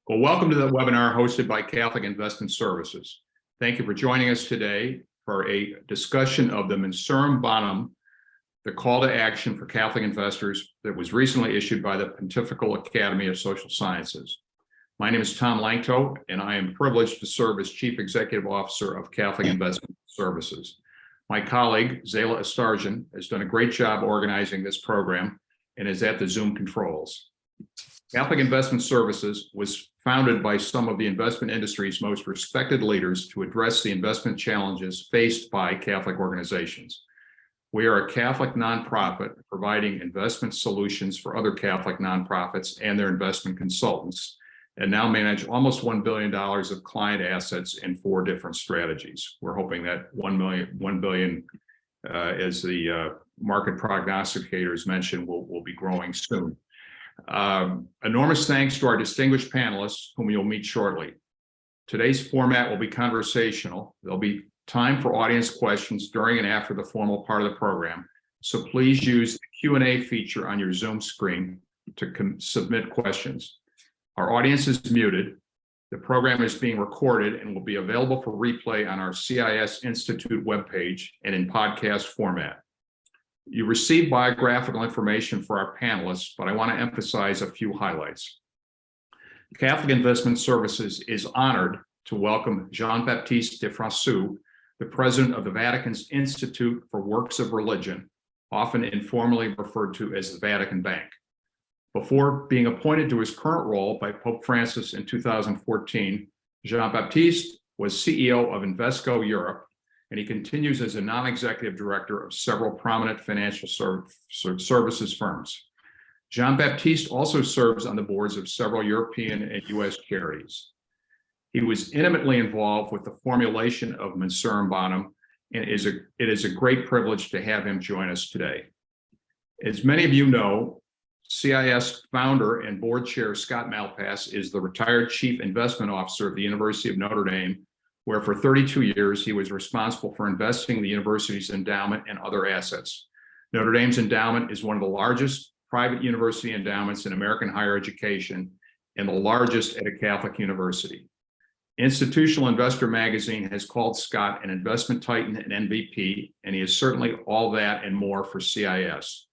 Well, welcome to the webinar hosted by Catholic Investment Services. Thank you for joining us today for a discussion of the Mensuram Bonam, the call to action for Catholic investors that was recently issued by the Pontifical Academy of Social Sciences. My name is Tom Lanctot, and I am privileged to serve as Chief Executive Officer of Catholic Investment Services. My colleague, Zela Astarjan, has done a great job organizing this program and is at the Zoom controls. Catholic Investment Services was founded by some of the investment industry's most respected leaders to address the investment challenges faced by Catholic organizations. We are a Catholic nonprofit providing investment solutions for other Catholic nonprofits and their investment consultants, and now manage almost $1 billion of client assets in 4 different strategies. We're hoping that $1 billion, as the market prognosticators mentioned, will be growing soon. Enormous thanks to our distinguished panelists, whom you'll meet shortly. Today's format will be conversational. There'll be time for audience questions during and after the formal part of the program, so please use the Q&A feature on your Zoom screen to submit questions. Our audience is muted. The program is being recorded and will be available for replay on our CIS Institute webpage and in podcast format. You received biographical information for our panelists, but I want to emphasize a few highlights. Catholic Investment Services is honored to welcome Jean-Baptiste de Franssu, the president of the Vatican's Institute for Works of Religion, often informally referred to as the Vatican Bank. Before being appointed to his current role by Pope Francis in 2014, Jean-Baptiste was CEO of Invesco Europe, and he continues as a non-executive director of several prominent financial services firms. Jean-Baptiste also serves on the boards of several European and U.S. charities. He was intimately involved with the formulation of Mensuram Bonam, and it is a great privilege to have him join us today. As many of you know, CIS founder and board chair Scott Malpass is the retired chief investment officer of the University of Notre Dame, where for 32 years he was responsible for investing in the university's endowment and other assets. Notre Dame's endowment is one of the largest private university endowments in American higher education and the largest at a Catholic university. Institutional Investor magazine has called Scott an investment titan and MVP, and he is certainly all that and more for CIS.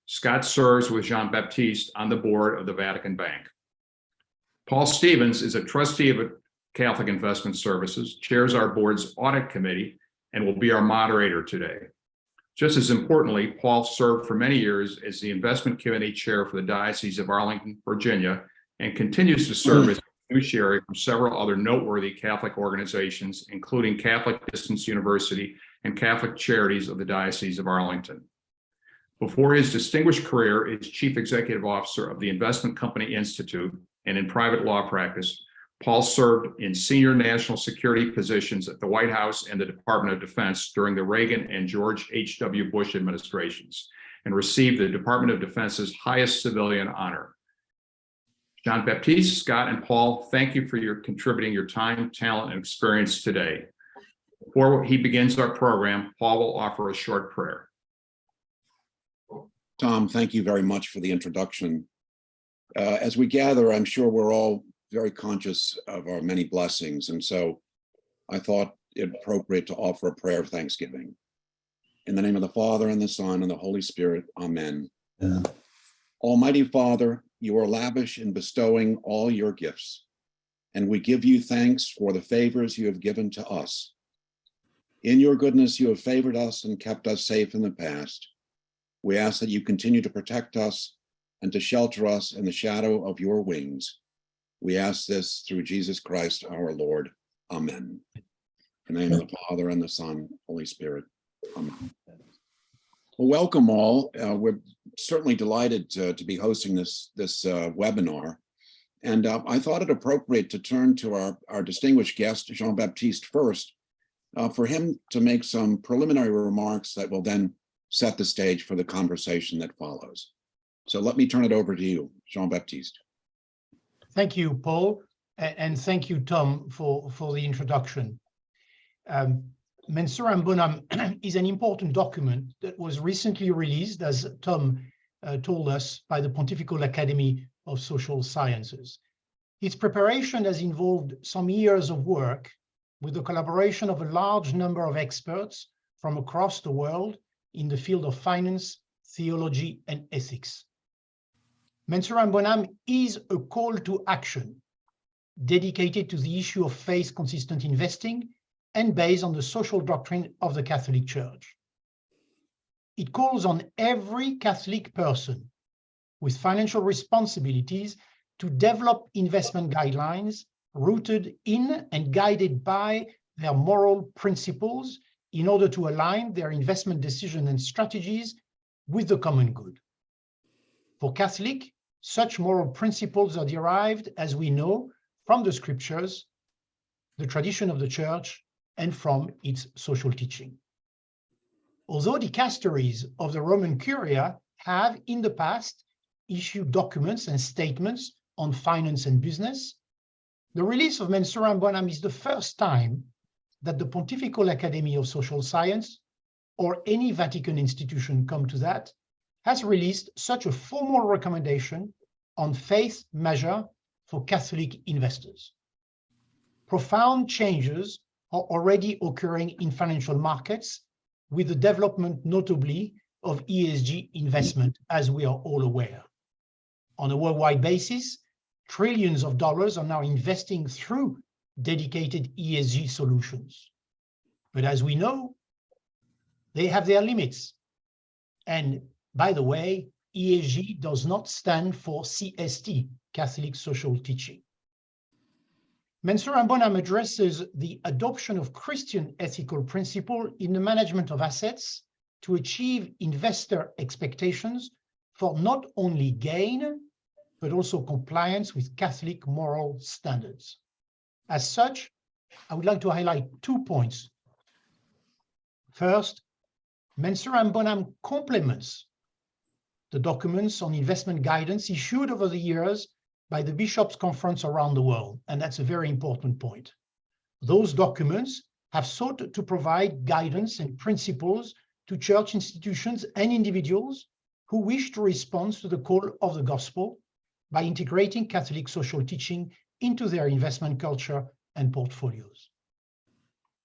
Scott serves with Jean-Baptiste on the board of the Vatican Bank. Paul Stevens is a trustee of Catholic Investment Services, chairs our board's audit committee, and will be our moderator today. Just as importantly, Paul served for many years as the investment committee chair for the Diocese of Arlington, Virginia, and continues to serve as a fiduciary for several other noteworthy Catholic organizations, including Catholic Distance University and Catholic Charities of the Diocese of Arlington. Before his distinguished career as Chief Executive Officer of the Investment Company Institute and in private law practice, Paul served in senior national security positions at the White House and the Department of Defense during the Reagan and George H.W. Bush administrations, and received the Department of Defense's highest civilian honor. Jean-Baptiste, Scott, and Paul, thank you for contributing your time, talent, and experience today. Before he begins our program, Paul will offer a short prayer. Tom, thank you very much for the introduction. As we gather, I'm sure we're all very conscious of our many blessings, and so I thought it appropriate to offer a prayer of thanksgiving. In the name of the Father, and the Son, and the Holy Spirit, amen. Yeah. Almighty Father, you are lavish in bestowing all your gifts, and we give you thanks for the favors you have given to us. In your goodness, you have favored us and kept us safe in the past. We ask that you continue to protect us and to shelter us in the shadow of your wings. We ask this through Jesus Christ, our Lord. Amen. In the name of the Father, and the Son, Holy Spirit. Amen. Well, welcome all. We're certainly delighted to be hosting this webinar. And I thought it appropriate to turn to our distinguished guest, Jean-Baptiste, first, for him to make some preliminary remarks that will then set the stage for the conversation that follows. So let me turn it over to you, Jean-Baptiste. Thank you, Paul, and thank you, Tom, for the introduction. Mensuram Bonam is an important document that was recently released, as Tom told us, by the Pontifical Academy of Social Sciences. Its preparation has involved some years of work with the collaboration of a large number of experts from across the world in the field of finance, theology, and ethics. Mensuram Bonam is a call to action dedicated to the issue of faith-consistent investing and based on the social doctrine of the Catholic Church. It calls on every Catholic person with financial responsibilities to develop investment guidelines rooted in and guided by their moral principles in order to align their investment decisions and strategies with the common good. For Catholic, such moral principles are derived, as we know, from the scriptures, the tradition of the Church, and from its social teaching. Although dicasteries of the Roman Curia have in the past issued documents and statements on finance and business, the release of Mensuram Bonam is the first time that the Pontifical Academy of Social Science, or any Vatican institution come to that, has released such a formal recommendation on faith measure for Catholic investors. Profound changes are already occurring in financial markets with the development notably of ESG investment, as we are all aware. On a worldwide basis, trillions of dollars are now investing through dedicated ESG solutions. But as we know, they have their limits. And by the way, ESG does not stand for CST, Catholic Social Teaching. Mensuram Bonam addresses the adoption of Christian ethical principle in the management of assets to achieve investor expectations for not only gain, but also compliance with Catholic moral standards. As such, I would like to highlight 2 points. First, Mensuram Bonam complements the documents on investment guidance issued over the years by the Bishops' Conference around the world, and that's a very important point. Those documents have sought to provide guidance and principles to church institutions and individuals who wish to respond to the call of the gospel by integrating Catholic social teaching into their investment culture and portfolios.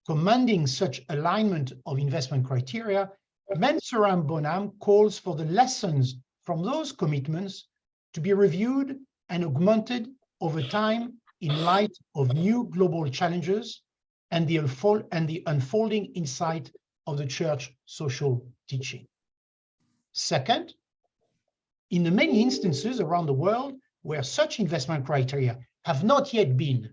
Commanding such alignment of investment criteria, Mensuram Bonam calls for the lessons from those commitments to be reviewed and augmented over time in light of new global challenges and the unfolding insight of the Church social teaching. Second, in the many instances around the world where such investment criteria have not yet been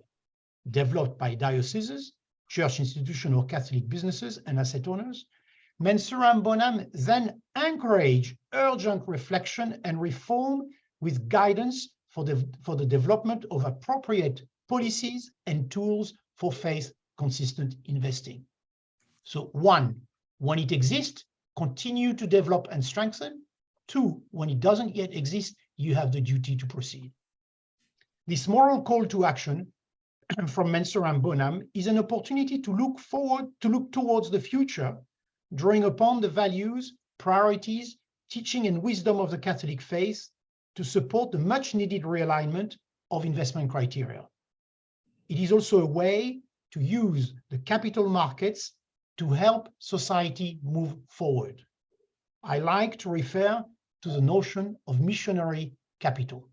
developed by dioceses, church institutions, or Catholic businesses and asset owners, Mensuram Bonam then encourage urgent reflection and reform with guidance for the development of appropriate policies and tools for faith-consistent investing. So 1, when it exists, continue to develop and strengthen. 2, when it doesn't yet exist, you have the duty to proceed. This moral call to action from Mensuram Bonam is an opportunity to look towards the future, drawing upon the values, priorities, teaching, and wisdom of the Catholic faith to support the much-needed realignment of investment criteria. It is also a way to use the capital markets to help society move forward. I like to refer to the notion of missionary capital.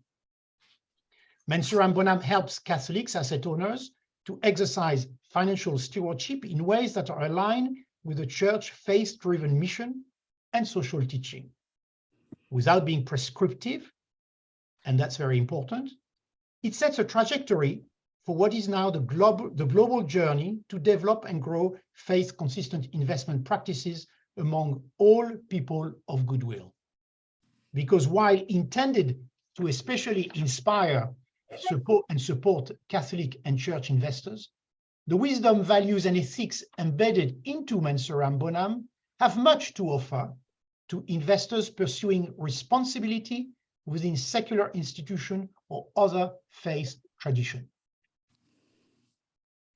Mensuram Bonam helps Catholics asset owners to exercise financial stewardship in ways that are aligned with the Church faith-driven mission and social teaching, without being prescriptive, and that's very important. It sets a trajectory for what is now the global journey to develop and grow faith-consistent investment practices among all people of goodwill. Because while intended to especially inspire, support Catholic and church investors, the wisdom, values, and ethics embedded into Mensuram Bonam have much to offer to investors pursuing responsibility within secular institution or other faith tradition.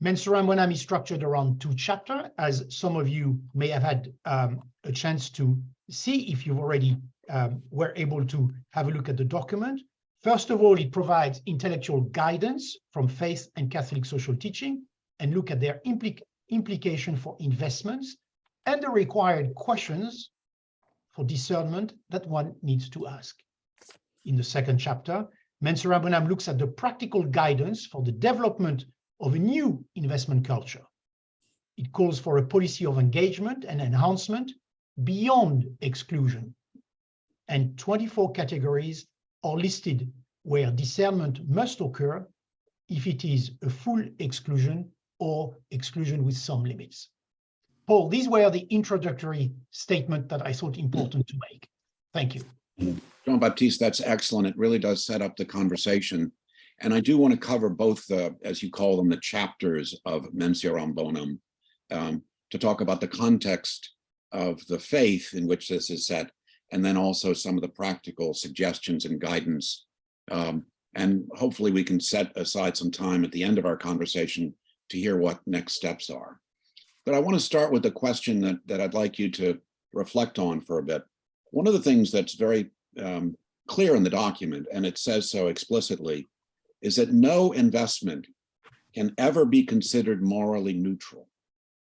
Mensuram Bonam is structured around 2 chapters, as some of you may have had a chance to see if you've already were able to have a look at the document. First of all, it provides intellectual guidance from faith and Catholic social teaching and look at their implication for investments and the required questions for discernment that one needs to ask. In the second chapter, Mensuram Bonam looks at the practical guidance for the development of a new investment culture. It calls for a policy of engagement and enhancement beyond exclusion. And 24 categories are listed where discernment must occur if it is a full exclusion or exclusion with some limits. Paul, these were the introductory statement that I thought important to make. Thank you. Jean-Baptiste, that's excellent. It really does set up the conversation. And I do want to cover both the, as you call them, the chapters of Mensuram Bonam, to talk about the context of the faith in which this is set, and then also some of the practical suggestions and guidance. And hopefully we can set aside some time at the end of our conversation to hear what next steps are. But I want to start with the question that I'd like you to reflect on for a bit. One of the things that's very clear in the document, and it says so explicitly, is that no investment can ever be considered morally neutral.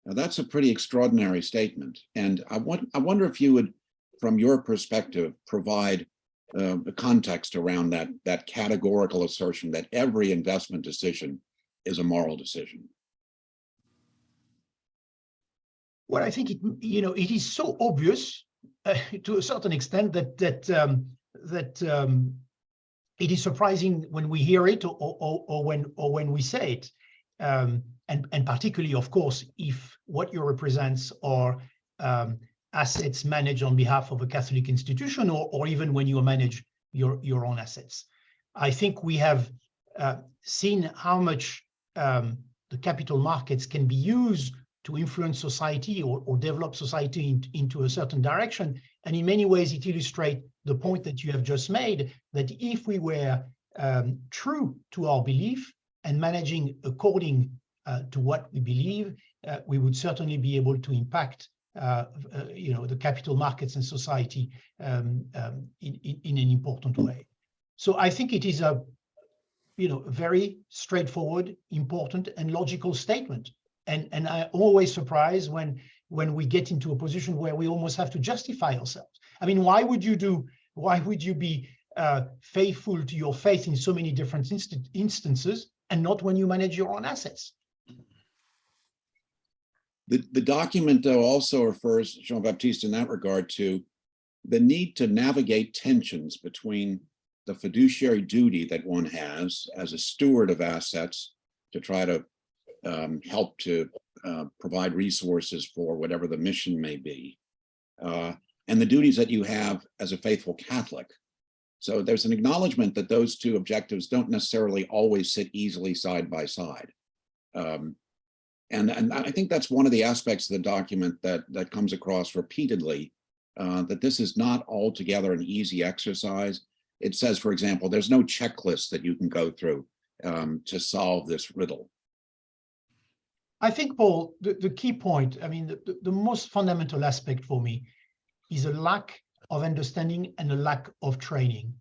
Now, that's a pretty extraordinary statement. And I wonder if you would, from your perspective, provide the context around that categorical assertion that every investment decision is a moral decision. Well, I think it is so obvious to a certain extent that it is surprising when we hear it or when we say it, and particularly, of course, if what you represents are assets managed on behalf of a Catholic institution, or even when you manage your own assets. I think we have seen how much the capital markets can be used to influence society or develop society into a certain direction. And in many ways, it illustrates the point that you have just made, that if we were true to our belief and managing according to what we believe, we would certainly be able to impact the capital markets and society in an important way. So I think it is a very straightforward, important, and logical statement. And I'm always surprised when we get into a position where we almost have to justify ourselves. I mean, why would you be faithful to your faith in so many different instances and not when you manage your own assets? The document, though, also refers, Jean-Baptiste, in that regard, to the need to navigate tensions between the fiduciary duty that one has as a steward of assets to try to help to provide resources for whatever the mission may be, and the duties that you have as a faithful Catholic. So there's an acknowledgement that those two objectives don't necessarily always sit easily side by side. And I think that's one of the aspects of the document that comes across repeatedly, that this is not altogether an easy exercise. It says, for example, there's no checklist that you can go through to solve this riddle. I think, Paul, the key point, I mean, the most fundamental aspect for me is a lack of understanding and a lack of training.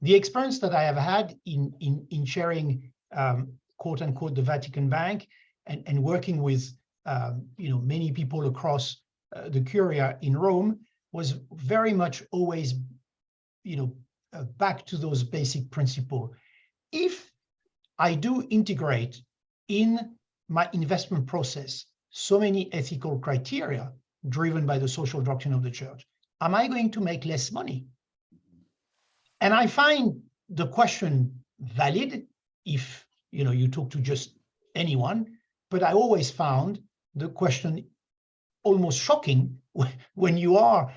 The experience that I have had in chairing, quote unquote, the Vatican Bank and working with, many people across the Curia in Rome was very much always, back to those basic principles. If I do integrate in my investment process so many ethical criteria driven by the social doctrine of the church, am I going to make less money? And I find the question valid if you talk to just anyone, but I always found the question almost shocking when you are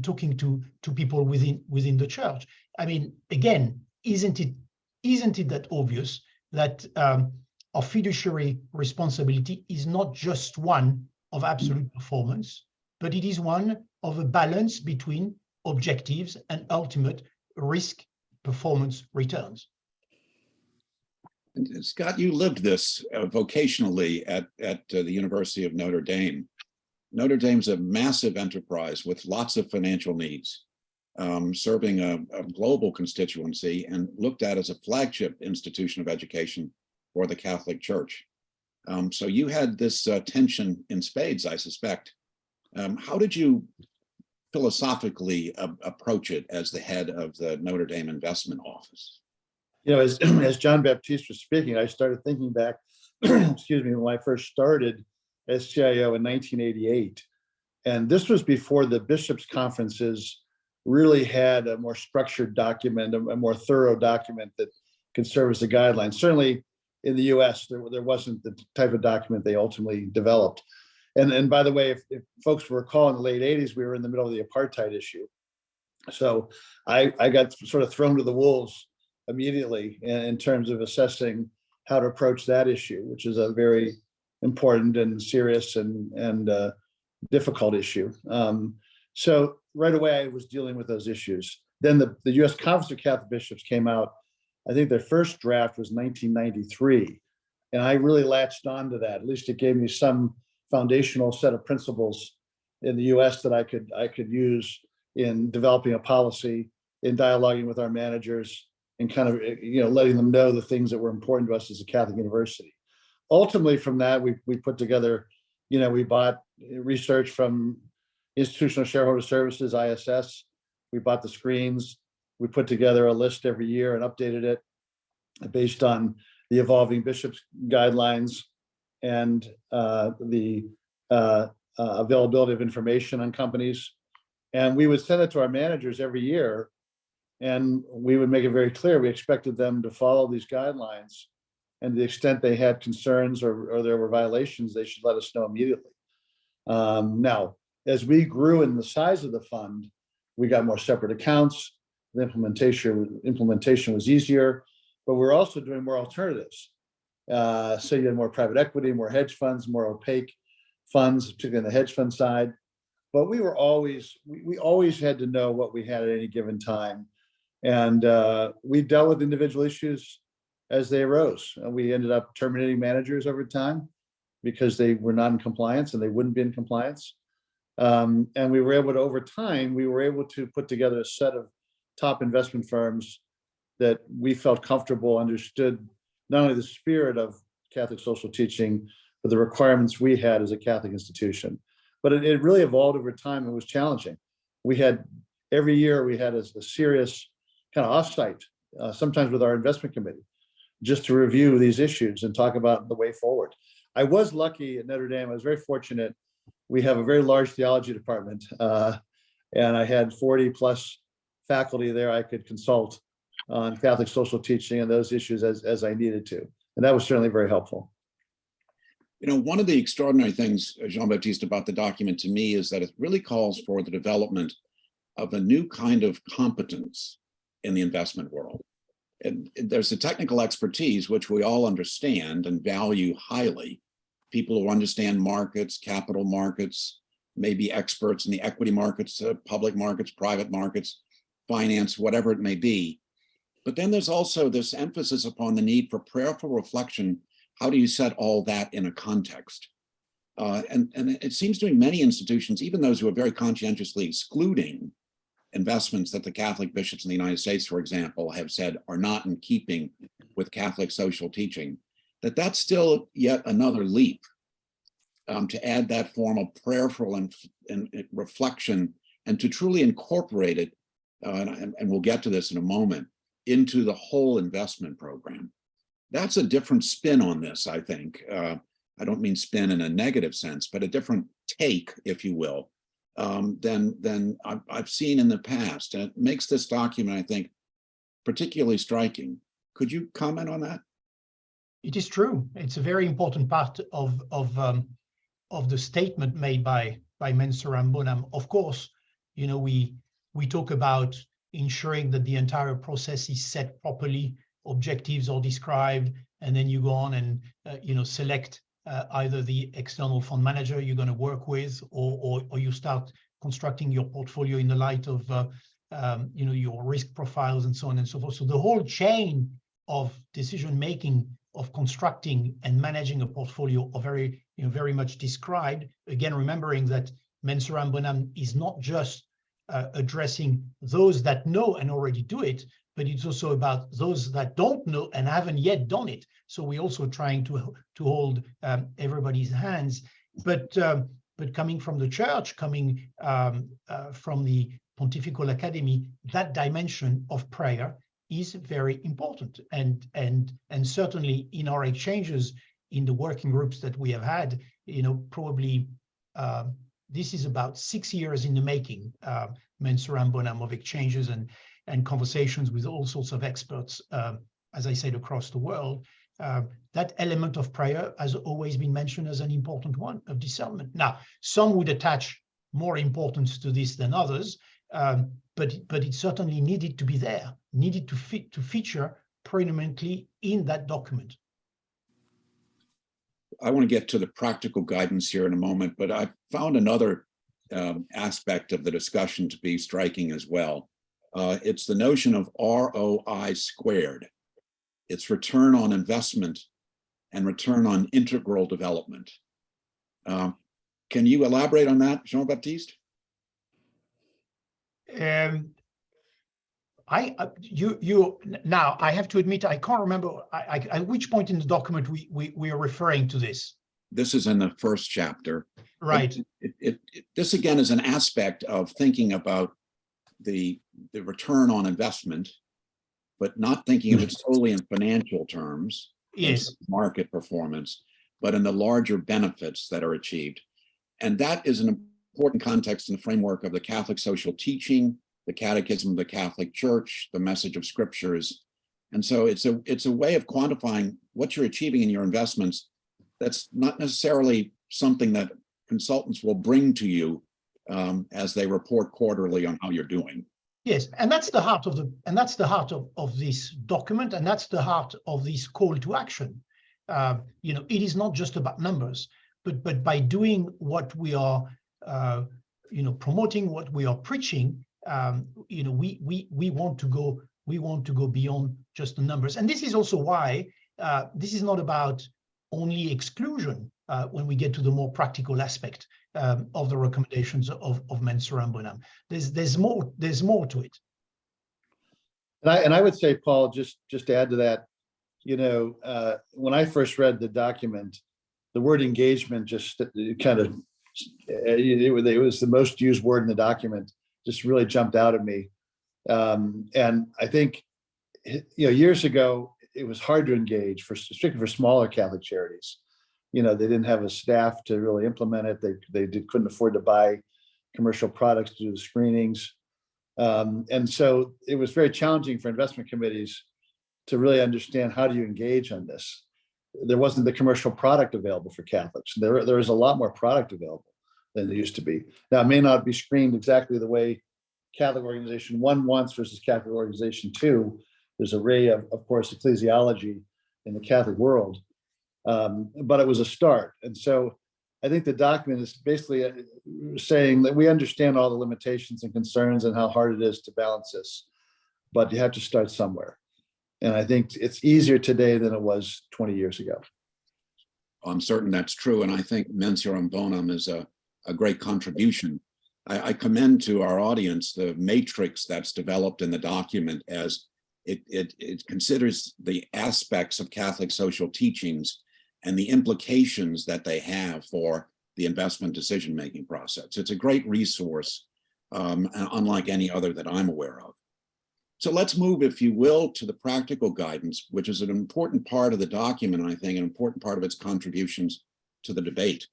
talking to people within the church. I mean, again, isn't it that obvious that our fiduciary responsibility is not just one of absolute performance, but it is one of a balance between objectives and ultimate risk performance returns. And Scott, you lived this vocationally at the University of Notre Dame. Notre Dame's a massive enterprise with lots of financial needs. serving a global constituency and looked at as a flagship institution of education for the Catholic Church. So you had this tension in spades, I suspect. How did you philosophically approach it as the head of the Notre Dame Investment Office? You know, as Jean-Baptiste was speaking, I started thinking back, excuse me, when I first started as CIO in 1988. And this was before the bishops' conferences really had a more structured document, a more thorough document that could serve as a guideline. Certainly in the US, there wasn't the type of document they ultimately developed. And by the way, if folks recall, in the late 80s, we were in the middle of the apartheid issue. So I got sort of thrown to the wolves immediately in terms of assessing how to approach that issue, which is a very important and serious and difficult issue. So right away, I was dealing with those issues. Then the US Conference of Catholic Bishops came out. I think their first draft was 1993. And I really latched on to that. At least it gave me some foundational set of principles in the US that I could use in developing a policy, in dialoguing with our managers, and kind of, you know, letting them know the things that were important to us as a Catholic university. Ultimately, from that, we put together, you know, we bought research from Institutional Shareholder Services, ISS. We bought the screens. We put together a list every year and updated it based on the evolving bishops' guidelines and the availability of information on companies. And we would send it to our managers every year, and we would make it very clear we expected them to follow these guidelines. And to the extent they had concerns or there were violations, they should let us know immediately. Now, as we grew in the size of the fund, we got more separate accounts. The implementation was easier, but we're also doing more alternatives. So you had more private equity, more hedge funds, more opaque funds, particularly on the hedge fund side. But we always had to know what we had at any given time. And we dealt with individual issues as they arose. And we ended up terminating managers over time because they were not in compliance and they wouldn't be in compliance. And we were able to, over time, we were able to put together a set of top investment firms that we felt comfortable, understood not only the spirit of Catholic social teaching, but the requirements we had as a Catholic institution. But it really evolved over time and was challenging. We had, every year we had a serious kind of offsite, sometimes with our investment committee, just to review these issues and talk about the way forward. I was lucky at Notre Dame, I was very fortunate. We have a very large theology department, and I had 40 plus faculty there I could consult on Catholic social teaching and those issues as I needed to. And that was certainly very helpful. You know, one of the extraordinary things, Jean-Baptiste, about the document to me is that it really calls for the development of a new kind of competence in the investment world. And there's the technical expertise, which we all understand and value highly. People who understand markets, capital markets, maybe experts in the equity markets, public markets, private markets, finance, whatever it may be. But then there's also this emphasis upon the need for prayerful reflection. How do you set all that in a context? And it seems to me many institutions, even those who are very conscientiously excluding investments that the Catholic bishops in the United States, for example, have said are not in keeping with Catholic social teaching, that's still yet another leap to add that form of prayerful and reflection and to truly incorporate it, and we'll get to this in a moment, into the whole investment program. That's a different spin on this, I think. I don't mean spin in a negative sense, but a different take, if you will, than I've seen in the past. And it makes this document, I think, particularly striking. Could you comment on that? It is true. It's a very important part of the statement made by Mensuram Bonam. Of course, you know, we talk about ensuring that the entire process is set properly, objectives are described, and then you go on and select either the external fund manager you're going to work with, or you start constructing your portfolio in the light of your risk profiles and so on and so forth. So the whole chain of decision making, of constructing and managing a portfolio, are very much described. Again, remembering that Mensuram Bonam is not just addressing those that know and already do it, but it's also about those that don't know and haven't yet done it. So we're also trying to hold everybody's hands. But coming from the church, coming from the Pontifical Academy, that dimension of prayer is very important. And certainly in our exchanges, in the working groups that we have had, probably this is about 6 years in the making, Mensuram Bonam, of exchanges and conversations with all sorts of experts, as I said, across the world. That element of prayer has always been mentioned as an important one of discernment. Now, some would attach more importance to this than others, but it certainly needed to be there, needed to feature preeminently in that document. I want to get to the practical guidance here in a moment, but I found another aspect of the discussion to be striking as well. It's the notion of ROI squared. It's return on investment and return on integral development. Can you elaborate on that, Jean-Baptiste? Now I have to admit, I can't remember at which point in the document we are referring to this. This is in the first chapter. Right. This again is an aspect of thinking about the return on investment, but not thinking of it solely in financial terms, yes, market performance, but in the larger benefits that are achieved. And that is an important context in the framework of the Catholic social teaching, the Catechism of the Catholic Church, the message of scriptures. And so it's a way of quantifying what you're achieving in your investments. That's not necessarily something that consultants will bring to you as they report quarterly on how you're doing. Yes, and that's the heart of of this document, and that's the heart of this call to action. It is not just about numbers, but by doing what we are, promoting, what we are preaching, we want to go beyond just the numbers. And this is also why this is not about only exclusion when we get to the more practical aspect of the recommendations of Mensuram Bonam. There's more to it. And I would say, Paul, just to add to that, when I first read the document, the word engagement just kind of, it was the most used word in the document, just really jumped out at me. And I think, years ago, it was hard to engage, particularly for smaller Catholic charities. They didn't have a staff to really implement it. They couldn't afford to buy commercial products to do the screenings. And so it was very challenging for investment committees to really understand, how do you engage on this? There wasn't the commercial product available for Catholics. There is a lot more product available than there used to be. Now, it may not be screened exactly the way Catholic Organization 1 wants versus Catholic Organization 2. There's an array of course, ecclesiology in the Catholic world. But it was a start. And so I think the document is basically saying that we understand all the limitations and concerns and how hard it is to balance this, but you have to start somewhere. And I think it's easier today than it was 20 years ago. I'm certain that's true. And I think Mensuram Bonam is a great contribution. I commend to our audience the matrix that's developed in the document, as it considers the aspects of Catholic social teachings and the implications that they have for the investment decision-making process. It's a great resource, unlike any other that I'm aware of. So let's move, if you will, to the practical guidance, which is an important part of the document, I think, an important part of its contributions to the debate.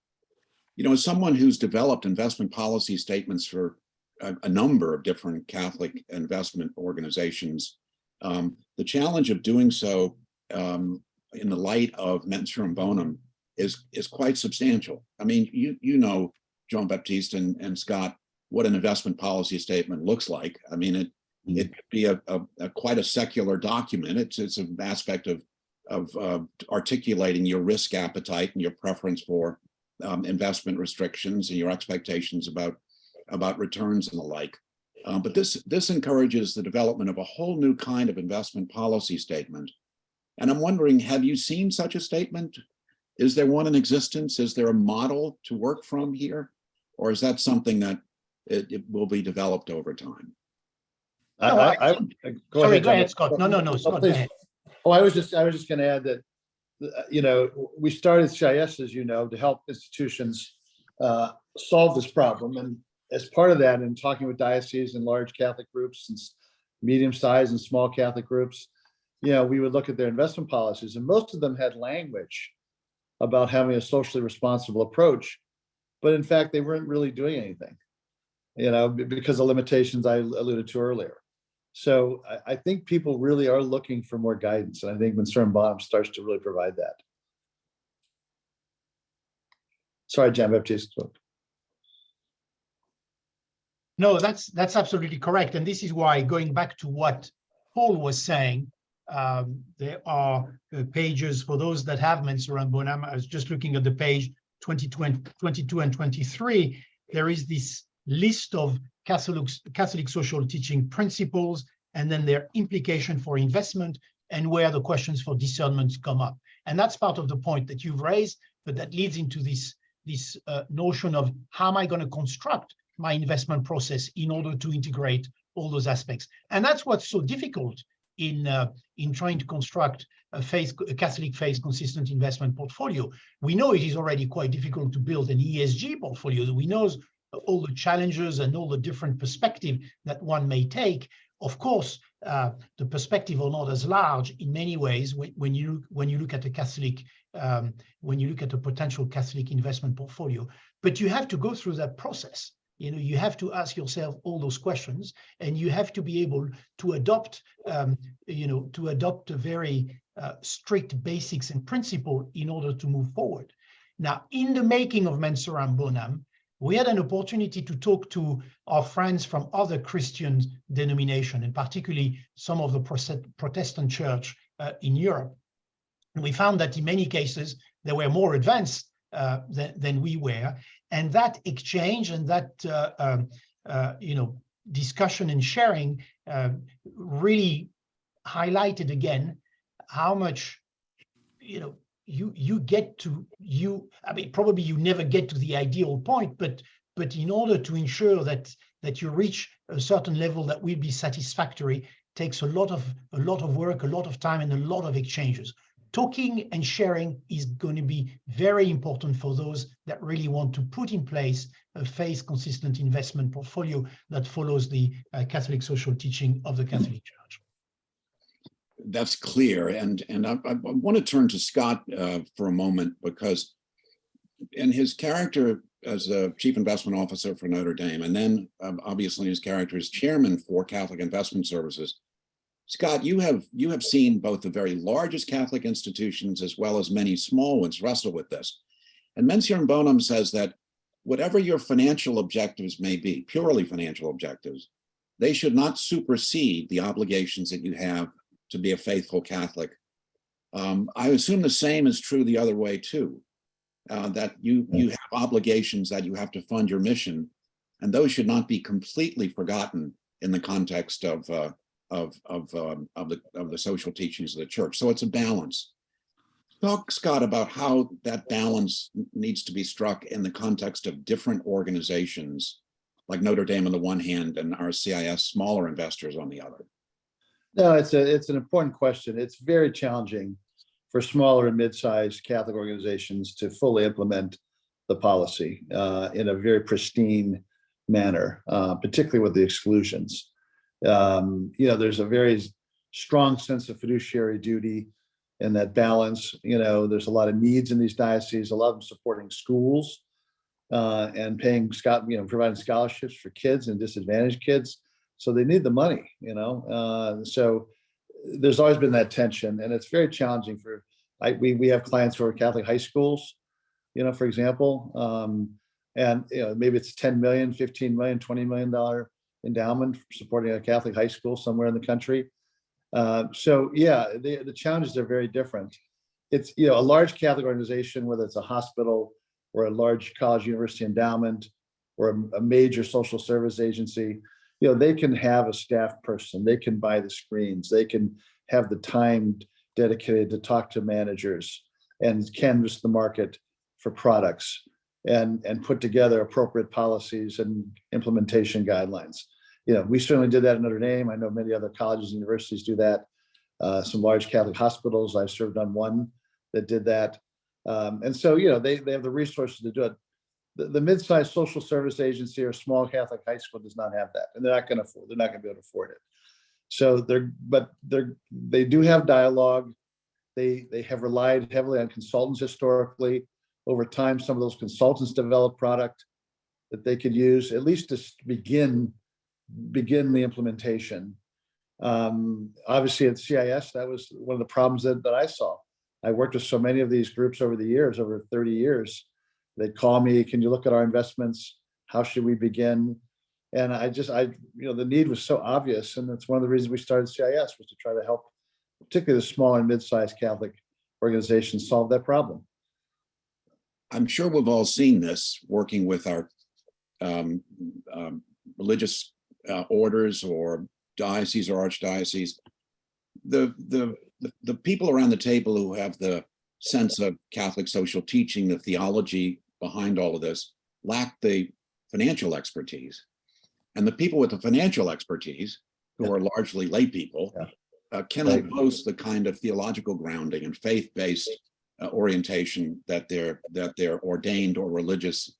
As someone who's developed investment policy statements for a number of different Catholic investment organizations, the challenge of doing so in the light of Mensuram Bonam is quite substantial. I mean, you know, Jean-Baptiste and Scott, what an investment policy statement looks like. I mean, it could be a quite a secular document. It's an aspect of articulating your risk appetite and your preference for investment restrictions and your expectations about returns and the like. But this encourages the development of a whole new kind of investment policy statement. And I'm wondering, have you seen such a statement? Is there one in existence? Is there a model to work from here? Or is that something that it will be developed over time. No, Sorry, go ahead, Scott. No, Scott, go ahead. Oh, I was just going to add that, we started CIS, as you know, to help institutions solve this problem. And as part of that, in talking with dioceses and large Catholic groups and medium-sized and small Catholic groups, we would look at their investment policies, and most of them had language about having a socially responsible approach. But in fact, they weren't really doing anything, because of limitations I alluded to earlier. So I think people really are looking for more guidance. And I think Mensuram Bonam starts to really provide that. Sorry, Jean-Baptiste. No, that's absolutely correct. And this is why, going back to what Paul was saying, there are pages for those that have Mensuram Bonam. I was just looking at the page 22 and 23. There is this list of Catholic social teaching principles, and then their implication for investment and where the questions for discernment come up. And that's part of the point that you've raised, but that leads into this notion of how am I going to construct my investment process in order to integrate all those aspects. And that's what's so difficult in trying to construct a Catholic faith consistent investment portfolio. We know it is already quite difficult to build an ESG portfolio. We know all the challenges and all the different perspective that one may take. Of course, the perspective are not as large in many ways when you look at a Catholic, when you look at a potential Catholic investment portfolio. But you have to go through that process. You have to ask yourself all those questions, and you have to be able to adopt, to adopt a very strict basics and principle in order to move forward. Now, in the making of Mensuram Bonam, we had an opportunity to talk to our friends from other Christian denominations, and particularly some of the Protestant church in Europe. And we found that in many cases, they were more advanced than we were. And that exchange and that discussion and sharing really highlighted again how much you get to probably you never get to the ideal point, but in order to ensure that you reach a certain level that will be satisfactory takes a lot of work, a lot of time, and a lot of exchanges. Talking and sharing is going to be very important for those that really want to put in place a faith consistent investment portfolio that follows the Catholic social teaching of the Catholic Church. That's clear. And I want to turn to Scott for a moment, because in his character as a chief investment officer for Notre Dame, and then obviously his character as chairman for Catholic Investment Services, Scott, you have seen both the very largest Catholic institutions as well as many small ones wrestle with this. And Mensuram Bonam says that whatever your financial objectives may be, purely financial objectives, they should not supersede the obligations that you have to be a faithful Catholic. I assume the same is true the other way too, that you have obligations that you have to fund your mission, and those should not be completely forgotten in the context of the social teachings of the church. So it's a balance. Talk, Scott, about how that balance needs to be struck in the context of different organizations like Notre Dame on the one hand and our CIS smaller investors on the other. No, it's an important question. It's very challenging for smaller and mid-sized Catholic organizations to fully implement the policy in a very pristine manner, particularly with the exclusions. There's a very strong sense of fiduciary duty and that balance. There's a lot of needs in these dioceses, a lot of them supporting schools and providing scholarships for kids and disadvantaged kids. So they need the money, so there's always been that tension, and it's very challenging we have clients who are Catholic high schools, for example, and maybe it's $10 million, $15 million, $20 million endowment for supporting a Catholic high school somewhere in the country. The challenges are very different. It's a large Catholic organization, whether it's a hospital or a large college university endowment or a major social service agency. They can have a staff person, they can buy the screens, they can have the time dedicated to talk to managers and canvass the market for products. and put together appropriate policies and implementation guidelines. We certainly did that at Notre Dame. I know many other colleges and universities do that. Some large Catholic hospitals, I served on one that did that. And so, they have the resources to do it. The mid-sized social service agency or small Catholic high school does not have that, and they're not going to be able to afford it. So they do have dialogue. They have relied heavily on consultants historically. Over time, some of those consultants develop product that they could use, at least to begin the implementation. Obviously at CIS, that was one of the problems that I saw. I worked with so many of these groups over the years, over 30 years. They'd call me, can you look at our investments? How should we begin? And the need was so obvious. And that's one of the reasons we started CIS, was to try to help, particularly the small and mid-sized Catholic organizations, solve that problem. I'm sure we've all seen this working with our religious orders or diocese or archdiocese. The people around the table who have the sense of Catholic social teaching, the theology behind all of this, lack the financial expertise. And the people with the financial expertise, who are largely lay people, cannot boast the kind of theological grounding and faith-based orientation that their ordained or religious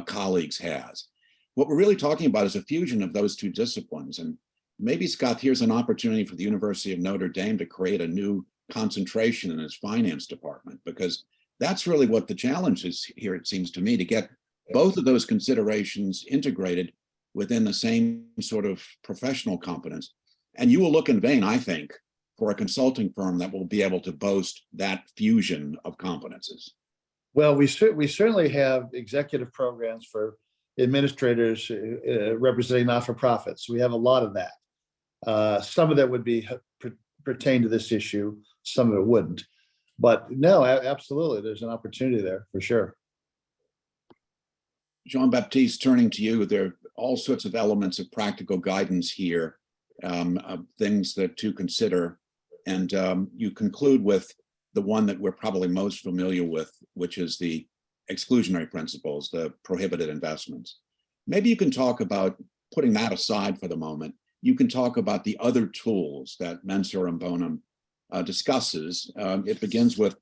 colleagues has. What we're really talking about is a fusion of those two disciplines. And maybe, Scott, here's an opportunity for the University of Notre Dame to create a new concentration in its finance department, because that's really what the challenge is here, it seems to me, to get both of those considerations integrated within the same sort of professional competence. And you will look in vain, I think, for a consulting firm that will be able to boast that fusion of competences. Well, we certainly have executive programs for administrators representing not-for-profits. We have a lot of that. Some of that would be pertain to this issue, some of it wouldn't. But no, absolutely, there's an opportunity there for sure. Jean-Baptiste, turning to you, there are all sorts of elements of practical guidance here, of things to consider. And you conclude with the one that we're probably most familiar with, which is the exclusionary principles, the prohibited investments. Maybe you can talk about, putting that aside for the moment, you can talk about the other tools that Mensuram Bonam discusses. It begins with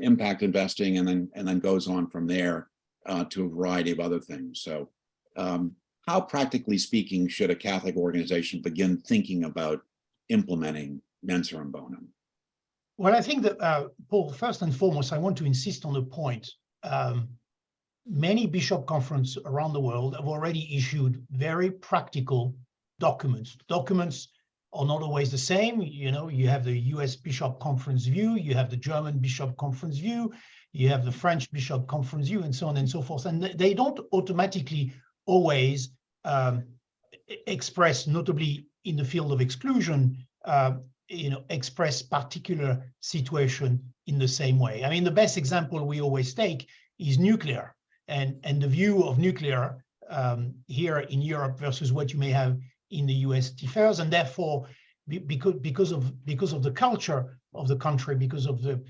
impact investing and then goes on from there to a variety of other things. So how, practically speaking, should a Catholic organization begin thinking about implementing Mensuram Bonam? Well, I think that, Paul, first and foremost, I want to insist on the point. Many bishop conferences around the world have already issued very practical documents. Documents are not always the same. You have the US Bishop Conference view, you have the German Bishop Conference view, you have the French Bishop Conference view, and so on and so forth. And they don't automatically always express, notably in the field of exclusion, express particular situation in the same way. I mean, the best example we always take is nuclear, and the view of nuclear here in Europe versus what you may have in the US differs, and therefore, because of the culture of the country, because of the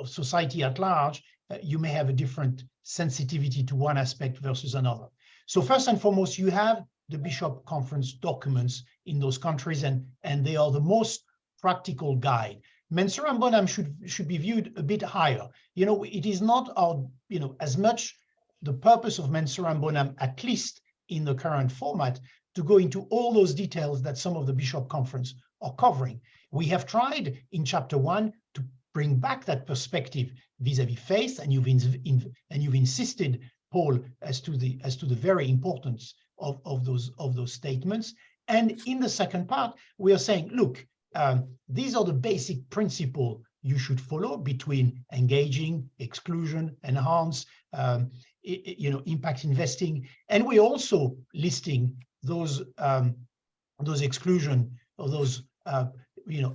society at large, you may have a different sensitivity to one aspect versus another. So first and foremost, you have the Bishop Conference documents in those countries, and they are the most practical guide. Mensuram Bonam should be viewed a bit higher. It is not our, as much the purpose of Mensuram Bonam, at least in the current format, to go into all those details that some of the Bishop Conference are covering. We have tried in chapter 1 to bring back that perspective vis-a-vis faith, and you've insisted, Paul, as to the very importance of those statements. And in the second part, we are saying, look, these are the basic principles you should follow between engaging, exclusion, enhance, impact investing, and we're also listing those exclusion, or those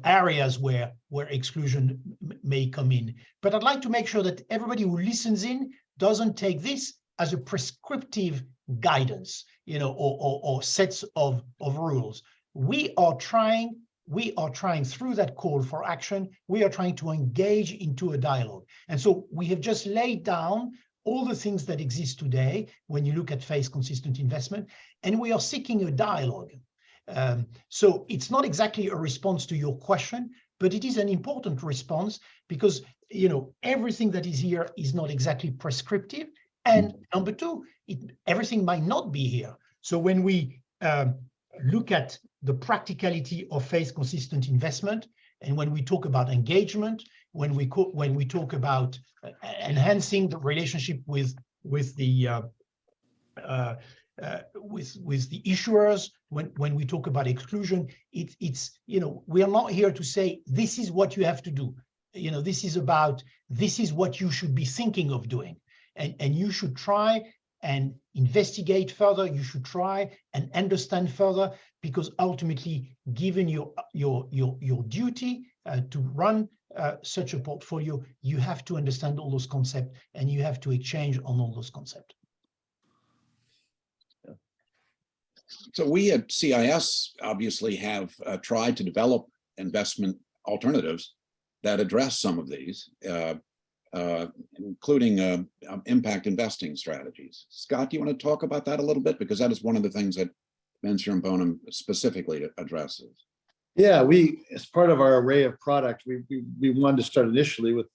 areas where exclusion may come in. But I'd like to make sure that everybody who listens in doesn't take this as a prescriptive guidance, or sets of rules. We are trying through that call for action, we are trying to engage into a dialogue. And so we have just laid down all the things that exist today when you look at phase consistent investment, and we are seeking a dialogue. So it's not exactly a response to your question, but it is an important response because, you know, everything that is here is not exactly prescriptive. And number two, everything might not be here. So when we look at the practicality of phase consistent investment, and when we talk about engagement, when we talk about enhancing the relationship with the issuers, when we talk about exclusion, it's you know, we are not here to say this is what you have to do. You know, this is what you should be thinking of doing, and you should try and investigate further. You should try and understand further, because ultimately, given your duty to run such a portfolio, you have to understand all those concepts, and you have to exchange on all those concepts. So we at CIS obviously have tried to develop investment alternatives that address some of these, including impact investing strategies. Scott, do you want to talk about that a little bit? Because that is one of the things that Mensuram Bonam specifically addresses. Yeah, as part of our array of products, we wanted to start initially with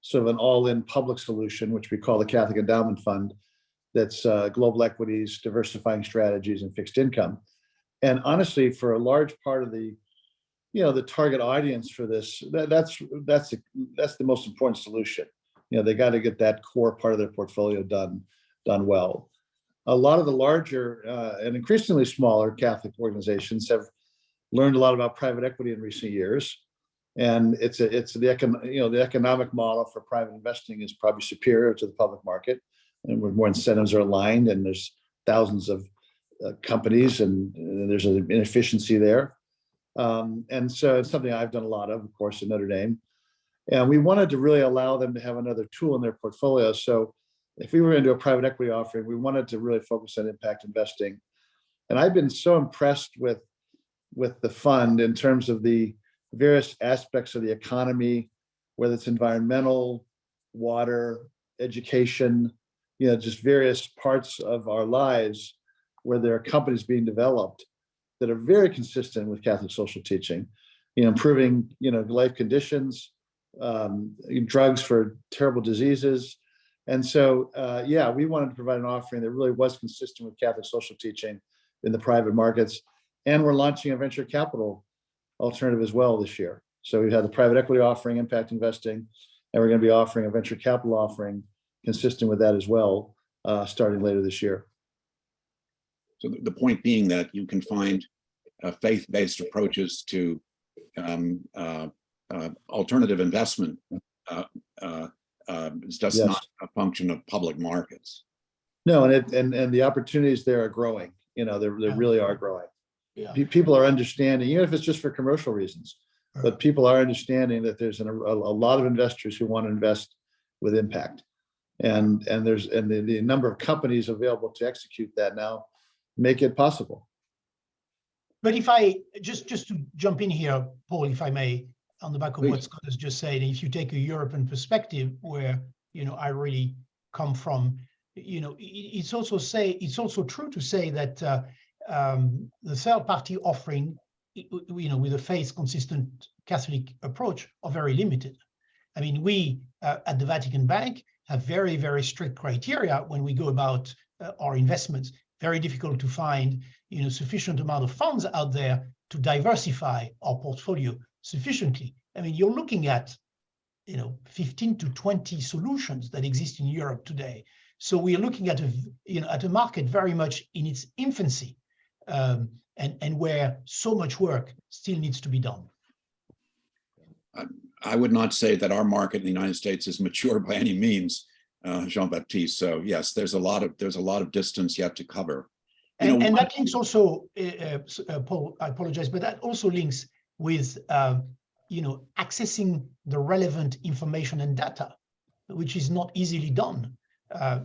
sort of an all-in public solution, which we call the Catholic Endowment Fund. That's global equities, diversifying strategies, and fixed income. And honestly, for a large part of the, you know, the target audience for this, that's the most important solution. You know, they got to get that core part of their portfolio done well. A lot of the larger and increasingly smaller Catholic organizations have learned a lot about private equity in recent years, and the economic model for private investing is probably superior to the public market, and where more incentives are aligned, and there's thousands of companies, and there's an inefficiency there. And so it's something I've done a lot of course, at Notre Dame. And we wanted to really allow them to have another tool in their portfolio. So if we were going to do a private equity offering, we wanted to really focus on impact investing. And I've been so impressed with the fund in terms of the various aspects of the economy, whether it's environmental, water, education, you know, just various parts of our lives where there are companies being developed that are very consistent with Catholic social teaching, you know, improving, you know, life conditions, drugs for terrible diseases. And so, yeah, we wanted to provide an offering that really was consistent with Catholic social teaching in the private markets. And we're launching a venture capital alternative as well this year. So we've had the private equity offering, impact investing, and we're going to be offering a venture capital offering consistent with that as well, starting later this year. So the point being that you can find faith-based approaches to alternative investment is just not a function of public markets. No, and the opportunities there are growing. You know, they really are growing. Yeah. People are understanding, even if it's just for commercial reasons, but people are understanding that there's a lot of investors who want to invest with impact, and the number of companies available to execute that now make it possible. But if I just to jump in here, Paul, if I may, on the back of Please. what Scott has just said, if you take a European perspective, where, you know, I really come from, you know, it's also true to say that the third party offering, you know, with a faith consistent Catholic approach, are very limited. I mean, we at the Vatican Bank have very, very strict criteria when we go about our investments. Very difficult to find, you know, sufficient amount of funds out there to diversify our portfolio sufficiently. I mean, you're looking at, you know, 15 to 20 solutions that exist in Europe today. So we are looking at a market very much in its infancy, and where so much work still needs to be done. I would not say that our market in the United States is mature by any means, Jean-Baptiste. So yes, there's a lot of distance yet to cover. And that links also, Paul, I apologize, but that also links with you know, accessing the relevant information and data, which is not easily done.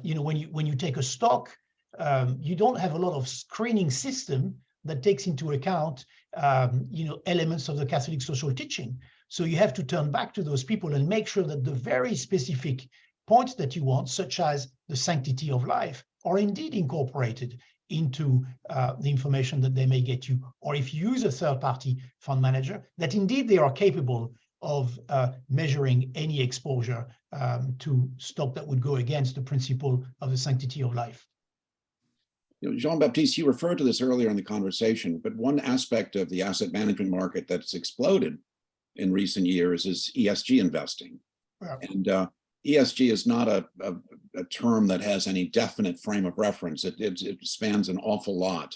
You know, when you take a stock, you don't have a lot of screening system that takes into account you know, elements of the Catholic social teaching. So you have to turn back to those people and make sure that the very specific points that you want, such as the sanctity of life, are indeed incorporated into the information that they may get you, or if you use a third-party fund manager, that indeed they are capable of measuring any exposure to stock that would go against the principle of the sanctity of life. Jean-Baptiste, you referred to this earlier in the conversation, but one aspect of the asset management market that's exploded in recent years is ESG investing. Yeah. And ESG is not a term that has any definite frame of reference. It spans an awful lot.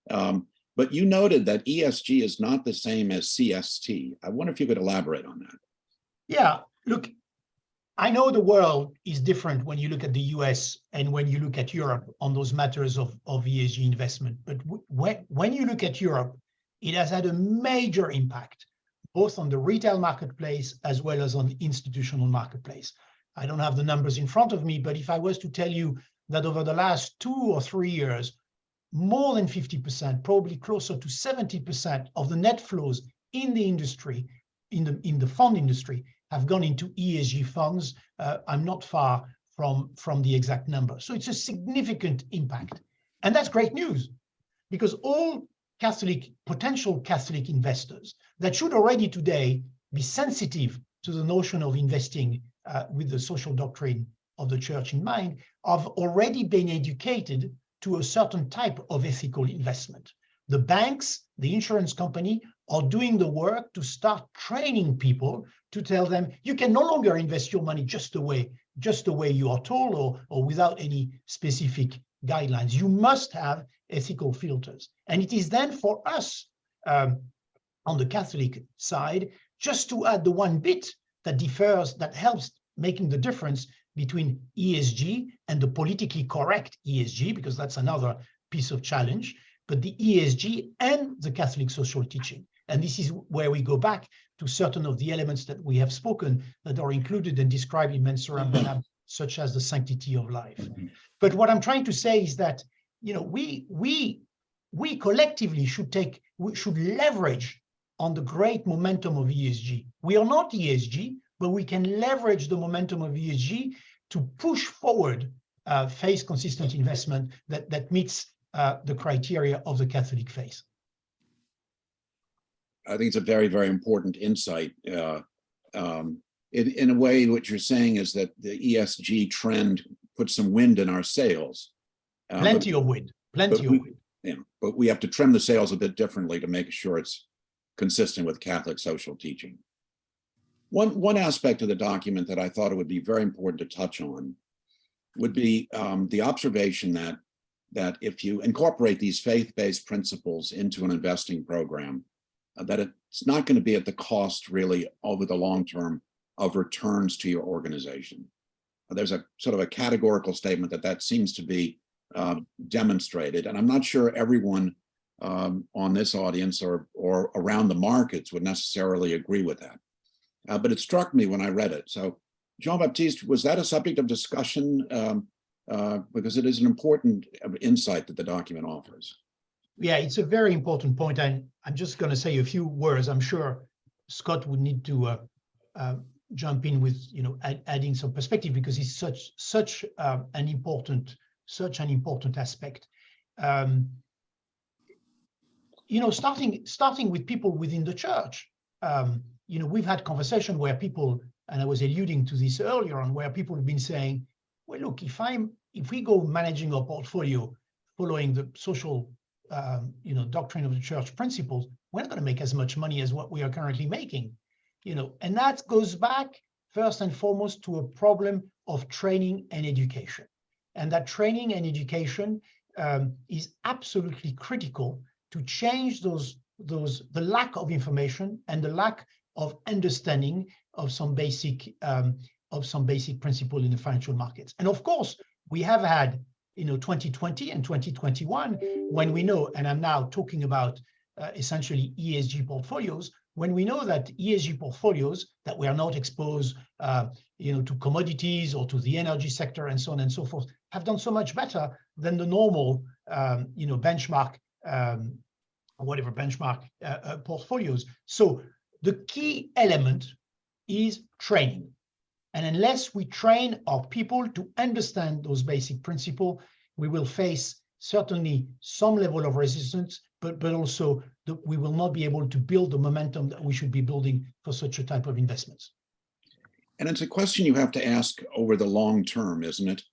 But you noted that ESG is not the same as CST. I wonder if you could elaborate on that. Yeah, look, I know the world is different when you look at the US and when you look at Europe on those matters of ESG investment. But when you look at Europe, it has had a major impact, both on the retail marketplace as well as on the institutional marketplace. I don't have the numbers in front of me, but if I was to tell you that over the last 2 or 3 years, more than 50%, probably closer to 70% of the net flows in the industry, in the fund industry, have gone into ESG funds. I'm not far from the exact number. So it's a significant impact. And that's great news, because all potential Catholic investors that should already today be sensitive to the notion of investing with the social doctrine of the church in mind, have already been educated to a certain type of ethical investment. The banks, the insurance company are doing the work to start training people to tell them, you can no longer invest your money just the way you are told or without any specific guidelines. You must have ethical filters. And it is then for us on the Catholic side, just to add the one bit that differs, that helps making the difference between ESG and the politically correct ESG, because that's another piece of challenge, but the ESG and the Catholic social teaching. And this is where we go back to certain of the elements that we have spoken that are included and described in Mensuram Bonam, such as the sanctity of life. But what I'm trying to say is that, you know, we collectively should leverage on the great momentum of ESG. We are not ESG, but we can leverage the momentum of ESG to push forward faith consistent investment that meets the criteria of the Catholic faith. I think it's a very, very important insight. In a way, what you're saying is that the ESG trend puts some wind in our sails. Plenty of wind. Yeah, but we have to trim the sails a bit differently to make sure it's consistent with Catholic social teaching. One aspect of the document that I thought it would be very important to touch on would be the observation that if you incorporate these faith-based principles into an investing program, that it's not going to be at the cost really over the long term of returns to your organization. There's a sort of a categorical statement that seems to be demonstrated, and I'm not sure everyone on this audience or around the markets would necessarily agree with that. But it struck me when I read it. So Jean-Baptiste, was that a subject of discussion? Because it is an important insight that the document offers. Yeah, it's a very important point. And I'm just going to say a few words. I'm sure Scott would need to jump in with, you know, adding some perspective, because it's such an important aspect. You know, starting with people within the church. You know, we've had conversation where people, and I was alluding to this earlier on, where people have been saying, well, look, if we go managing our portfolio following the social you know, doctrine of the church principles, we're not going to make as much money as what we are currently making, you know, and that goes back first and foremost to a problem of training and education. And that training and education is absolutely critical to change the lack of information and the lack of understanding of some basic principle in the financial markets. And of course, we have had, you know, 2020 and 2021, when we know, and I'm now talking about essentially ESG portfolios, when we know that ESG portfolios that were not exposed, you know, to commodities or to the energy sector and so on and so forth, have done so much better than the normal, you know, benchmark, whatever benchmark portfolios. So the key element is training. And unless we train our people to understand those basic principles, we will face certainly some level of resistance, but also we will not be able to build the momentum that we should be building for such a type of investments. And it's a question you have to ask over the long term, isn't it?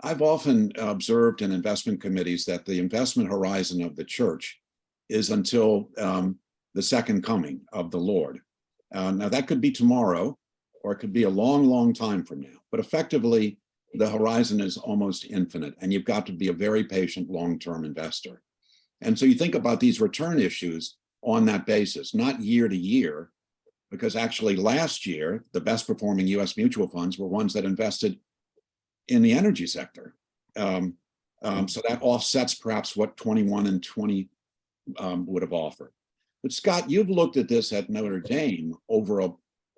I've often observed in investment committees that the investment horizon of the church is until the second coming of the Lord. Now that could be tomorrow, or it could be a long, long time from now. But effectively, the horizon is almost infinite, and you've got to be a very patient long-term investor. And so you think about these return issues on that basis, not year to year, because actually last year, the best performing US mutual funds were ones that invested in the energy sector. So that offsets perhaps what 21 and 20 would have offered. But Scott, you've looked at this at Notre Dame over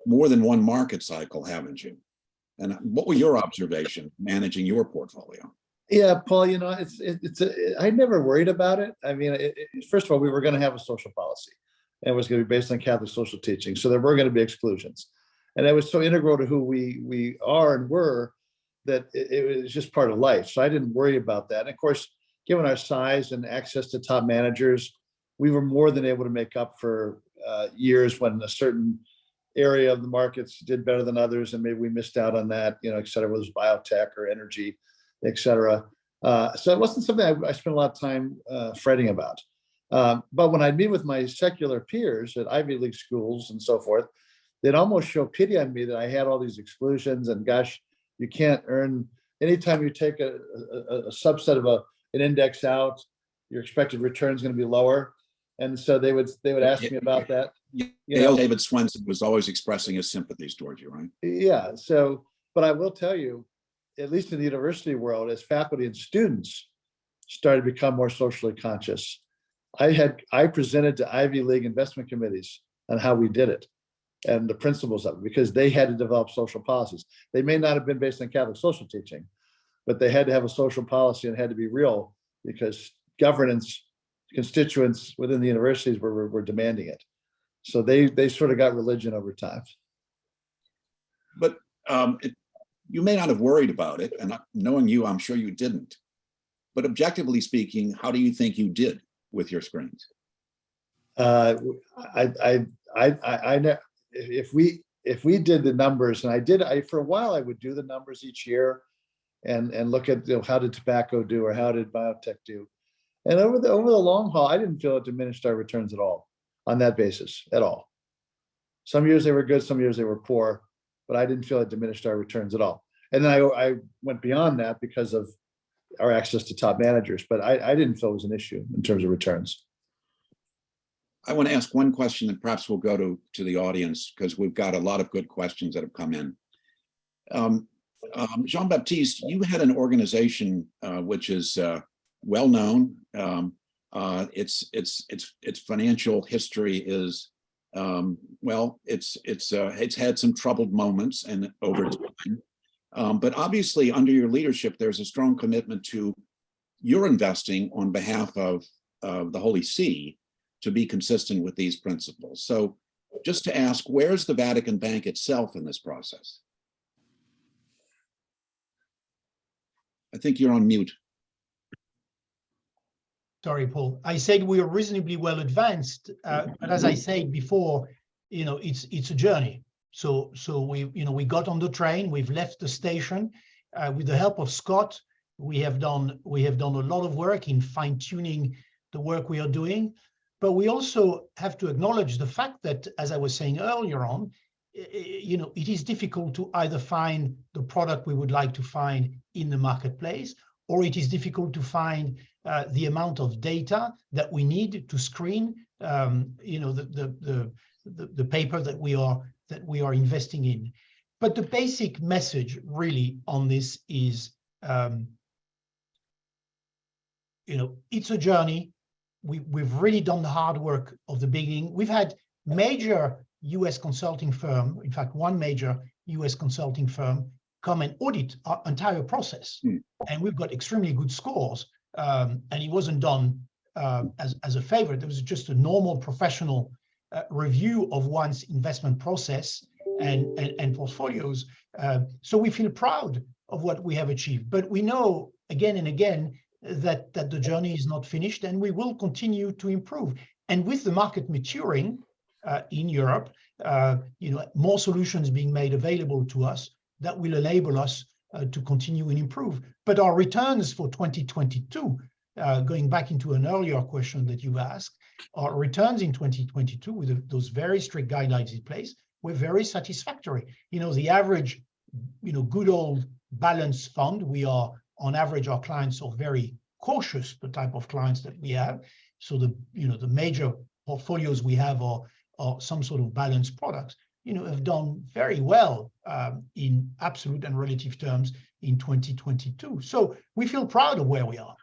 more than one market cycle, haven't you? And what were your observations managing your portfolio? Yeah, Paul, I never worried about it. I mean, first of all, we were going to have a social policy, and it was going to be based on Catholic social teaching. So there were going to be exclusions. And that was so integral to who we are and were that it was just part of life. So I didn't worry about that. And of course, given our size and access to top managers, we were more than able to make up for years when a certain area of the markets did better than others, and maybe we missed out on that, et cetera, whether it was biotech or energy, et cetera. So it wasn't something I spent a lot of time fretting about. But when I meet with my secular peers at Ivy League schools and so forth, they'd almost show pity on me that I had all these exclusions, and gosh, you can't earn, anytime you take a subset of an index out, your expected return is going to be lower. And so they would ask me about that. David Swenson was always expressing his sympathies towards you, right? Yeah. So, but I will tell you, at least in the university world, as faculty and students started to become more socially conscious, I presented to Ivy League investment committees on how we did it and the principles of it, because they had to develop social policies. They may not have been based on Catholic social teaching, but they had to have a social policy and had to be real, because governance constituents within the universities were demanding it. So they sort of got religion over time. But you may not have worried about it, and knowing you, I'm sure you didn't. But objectively speaking, how do you think you did with your screens? If we did the numbers, and for a while I would do the numbers each year, and look at how did tobacco do or how did biotech do, and over the long haul, I didn't feel it diminished our returns at all on that basis at all. Some years they were good, some years they were poor, but I didn't feel it diminished our returns at all. And then I went beyond that because of our access to top managers, but I didn't feel it was an issue in terms of returns. I want to ask one question that perhaps we'll go to the audience, because we've got a lot of good questions that have come in. Jean-Baptiste, you had an organization which is well known. Its financial history is it's had some troubled moments and over time. But obviously, under your leadership, there's a strong commitment to your investing on behalf of the Holy See to be consistent with these principles. So just to ask, where's the Vatican Bank itself in this process? I think you're on mute. Sorry, Paul. I said we are reasonably well advanced, but as I said before, it's a journey. So we got on the train, we've left the station. With the help of Scott, we have done a lot of work in fine-tuning the work we are doing. But we also have to acknowledge the fact that, as I was saying earlier on, it is difficult to either find the product we would like to find in the marketplace, or it is difficult to find the amount of data that we need to screen, the paper that we are investing in. But the basic message really on this is, it's a journey. We've really done the hard work of the beginning. We've had major US consulting firm, in fact, one major US consulting firm, come and audit our entire process. And we've got extremely good scores. And it wasn't done as a favor. There was just a normal professional review of one's investment process. and portfolios. So we feel proud of what we have achieved, but we know again and again that the journey is not finished, and we will continue to improve. And with the market maturing in Europe, more solutions being made available to us, that will enable us to continue and improve. But our returns for 2022, going back into an earlier question that you asked, our returns in 2022 with those very strict guidelines in place were very satisfactory. The average, good old balanced fund, we are on average, our clients are very cautious, the type of clients that we have. So the major portfolios we have are some sort of balanced products, have done very well in absolute and relative terms in 2022. So we feel proud of where we are.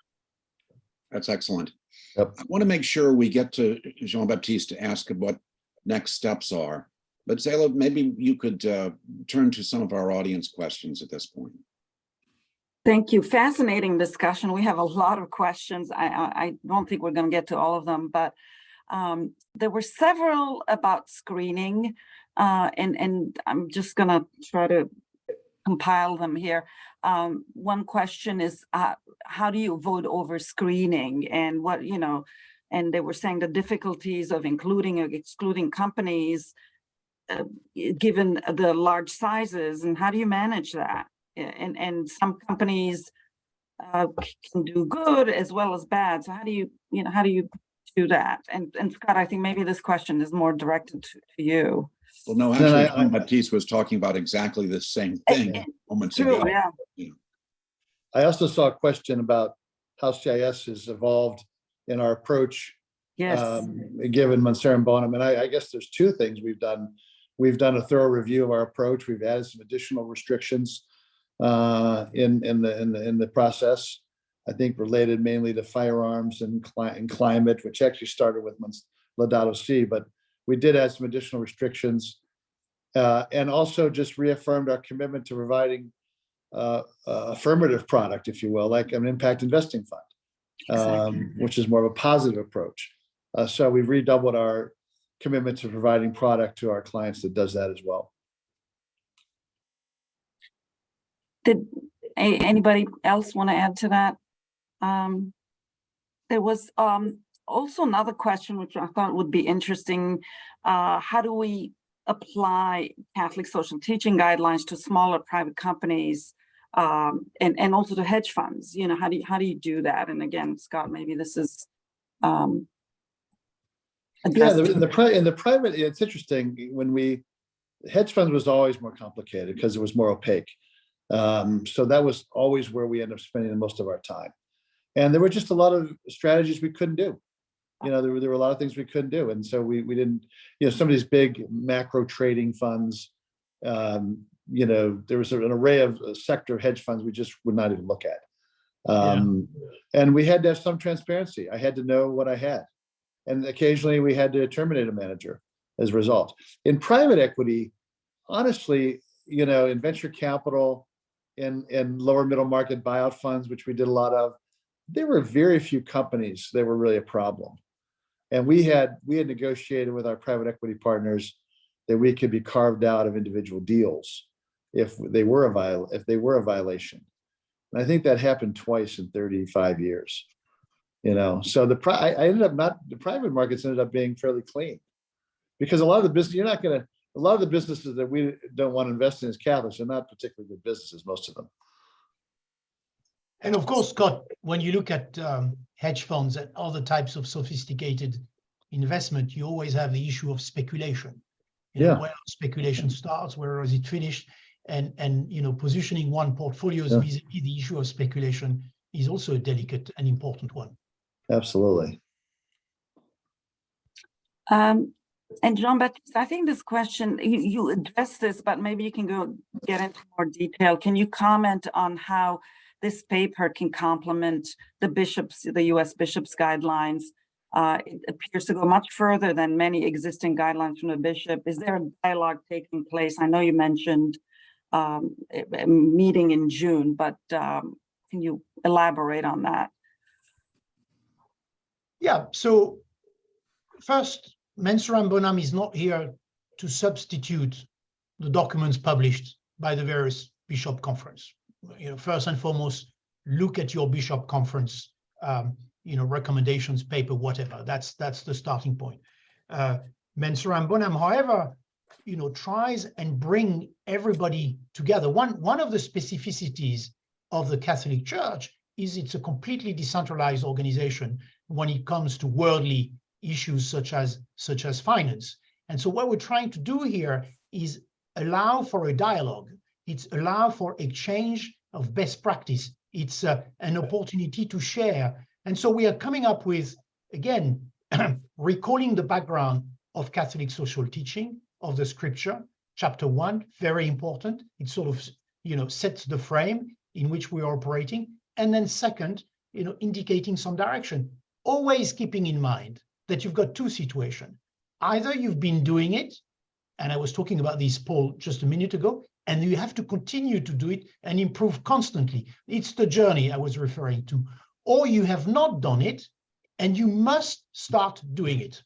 That's excellent. Yep. I want to make sure we get to Jean-Baptiste to ask what next steps are. But Zayla, maybe you could turn to some of our audience questions at this point. Thank you. Fascinating discussion. We have a lot of questions. I don't think we're going to get to all of them, but there were several about screening, and I'm just going to try to compile them here. One question is, how do you vote over screening, and what, and they were saying the difficulties of including or excluding companies given the large sizes, and how do you manage that? And some companies can do good as well as bad. So how do you do that? And Scott, I think maybe this question is more directed to you. Well, no, actually, Jean-Baptiste was talking about exactly the same thing moments ago. Yeah. I also saw a question about how CIS has evolved in our approach, Yes. Given Mensuram Bonam. And I guess there's two things we've done. We've done a thorough review of our approach. We've added some additional restrictions in the process, I think related mainly to firearms and climate, which actually started with Lanctot C, but we did add some additional restrictions, and also just reaffirmed our commitment to providing affirmative product, if you will, like an impact investing fund, Exactly. which is more of a positive approach. So we've redoubled our commitment to providing product to our clients that does that as well. Did anybody else want to add to that? There was also another question which I thought would be interesting. How do we apply Catholic social teaching guidelines to smaller private companies, and also to hedge funds? How do you do that? And again, Scott, maybe this is in the private, it's interesting. When hedge funds was always more complicated because it was more opaque. So that was always where we ended up spending most of our time. And there were just a lot of strategies we couldn't do. There were a lot of things we couldn't do. And so we didn't, some of these big macro trading funds, there was an array of sector hedge funds we just would not even look at. And we had to have some transparency. I had to know what I had. And occasionally we had to terminate a manager as a result. In private equity, honestly, in venture capital, in lower middle market buyout funds, which we did a lot of, there were very few companies that were really a problem. And we had negotiated with our private equity partners that we could be carved out of individual deals if they were a violation. And I think that happened twice in 35 years. So the private markets ended up being fairly clean, because a lot of the business, a lot of the businesses that we don't want to invest in as Catholics are not particularly good businesses, most of them. And of course, Scott, when you look at hedge funds and other types of sophisticated investment, you always have the issue of speculation. Where speculation starts, where is it finished? And positioning one portfolio vis-a-vis the issue of speculation is also a delicate and important one. Absolutely. And Jean-Baptiste, I think this question, you addressed this, but maybe you can get into more detail. Can you comment on how this paper can complement the U.S. bishops' guidelines? It appears to go much further than many existing guidelines from the bishop. Is there a dialogue taking place? I know you mentioned a meeting in June, but can you elaborate on that? Yeah, so first, Mensuram Bonam is not here to substitute the documents published by the various bishop conference. First and foremost, look at your bishop conference, recommendations, paper, whatever. That's the starting point. Mensuram Bonam, however, tries and bring everybody together. One of the specificities of the Catholic Church is it's a completely decentralized organization when it comes to worldly issues such as finance. And so what we're trying to do here is allow for a dialogue. It's allow for exchange of best practice. It's an opportunity to share. And so we are coming up with, again, recalling the background of Catholic social teaching of the scripture, chapter 1, very important. It sort of, sets the frame in which we are operating. And then second, indicating some direction, always keeping in mind that you've got two situations. Either you've been doing it, and I was talking about this, Paul, just a minute ago, and you have to continue to do it and improve constantly. It's the journey I was referring to. Or you have not done it, and you must start doing it.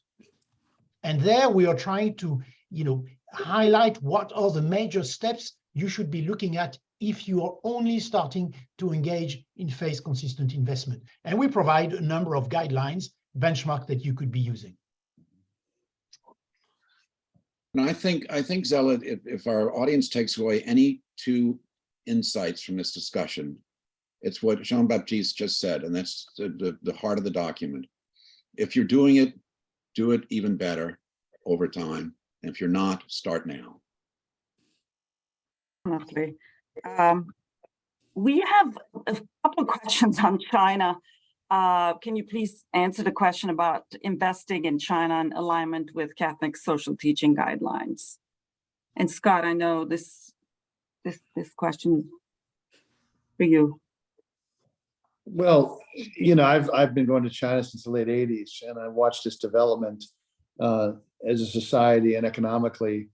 And there we are trying to, highlight what are the major steps you should be looking at if you are only starting to engage in phase-consistent investment. And we provide a number of guidelines, benchmark that you could be using. And I think Zella, if our audience takes away any two insights from this discussion, it's what Jean-Baptiste just said, and that's the heart of the document. If you're doing it, do it even better over time. And if you're not, start now. Definitely. We have a couple of questions on China. Can you please answer the question about investing in China in alignment with Catholic social teaching guidelines? And Scott, I know this question for you. Well, I've been going to China since the late 80s, and I watched this development as a society and economically.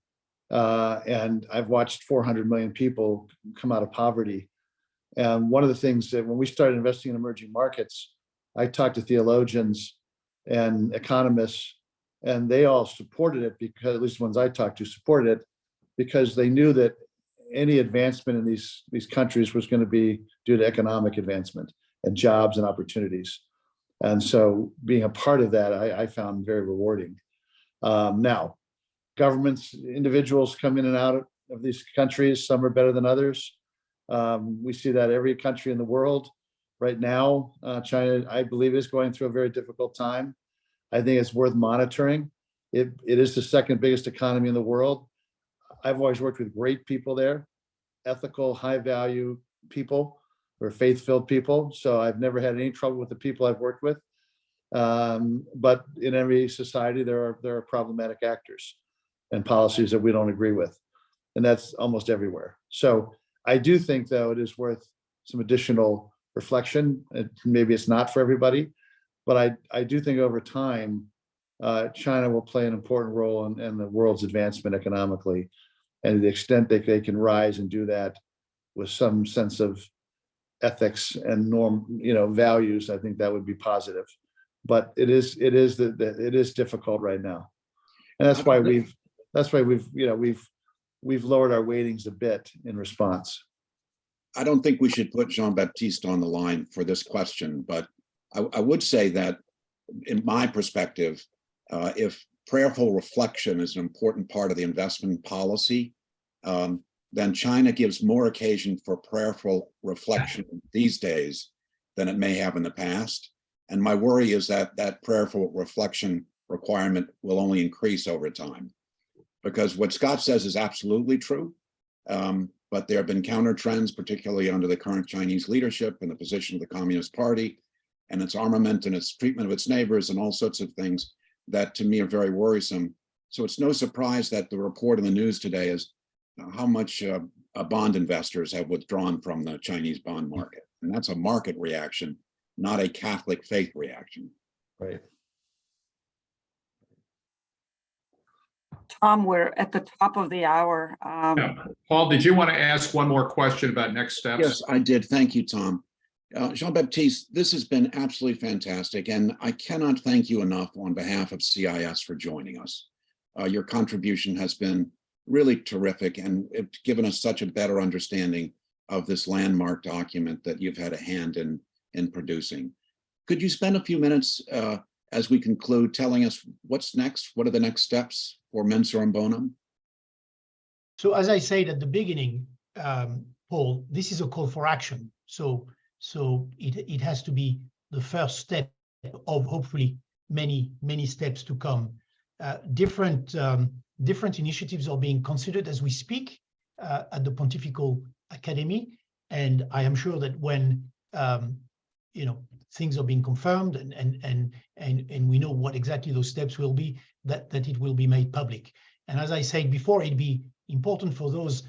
And I've watched 400 million people come out of poverty. And one of the things that when we started investing in emerging markets, I talked to theologians and economists, and they all supported it, because at least the ones I talked to supported it, because they knew that any advancement in these countries was going to be due to economic advancement and jobs and opportunities. And so being a part of that, I found very rewarding. Now, governments, individuals come in and out of these countries. Some are better than others. We see that every country in the world. Right now, China, I believe, is going through a very difficult time. I think it's worth monitoring. It is the second biggest economy in the world. I've always worked with great people there, ethical, high value people, or faith-filled people. So I've never had any trouble with the people I've worked with. But in every society, there are problematic actors and policies that we don't agree with. And that's almost everywhere. So I do think, though, it is worth some additional reflection. Maybe it's not for everybody, but I do think over time, China will play an important role in the world's advancement economically. And to the extent that they can rise and do that with some sense of ethics and values, I think that would be positive. But it is difficult right now, and that's why we've lowered our weightings a bit in response. I don't think we should put Jean-Baptiste on the line for this question, but I would say that in my perspective, if prayerful reflection is an important part of the investment policy, then China gives more occasion for prayerful reflection these days than it may have in the past. And my worry is that that prayerful reflection requirement will only increase over time, because what Scott says is absolutely true. But there have been counter trends, particularly under the current Chinese leadership and the position of the Communist Party and its armament and its treatment of its neighbors and all sorts of things that to me are very worrisome. So it's no surprise that the report in the news today is how much bond investors have withdrawn from the Chinese bond market. And that's a market reaction, not a Catholic faith reaction. Right. Tom, we're at the top of the hour. Yeah. Paul, did you want to ask one more question about next steps? Yes, I did. Thank you, Tom. Jean-Baptiste, this has been absolutely fantastic, and I cannot thank you enough on behalf of CIS for joining us. Your contribution has been really terrific, and it's given us such a better understanding of this landmark document that you've had a hand in producing. Could you spend a few minutes as we conclude telling us what's next? What are the next steps for Mensuram Bonam? So as I said at the beginning, Paul, this is a call for action. So it has to be the first step of hopefully many steps to come. Different initiatives are being considered as we speak at the Pontifical Academy, and I am sure that when things are being confirmed and we know what exactly those steps will be, that it will be made public. And as I said before, it'd be important for those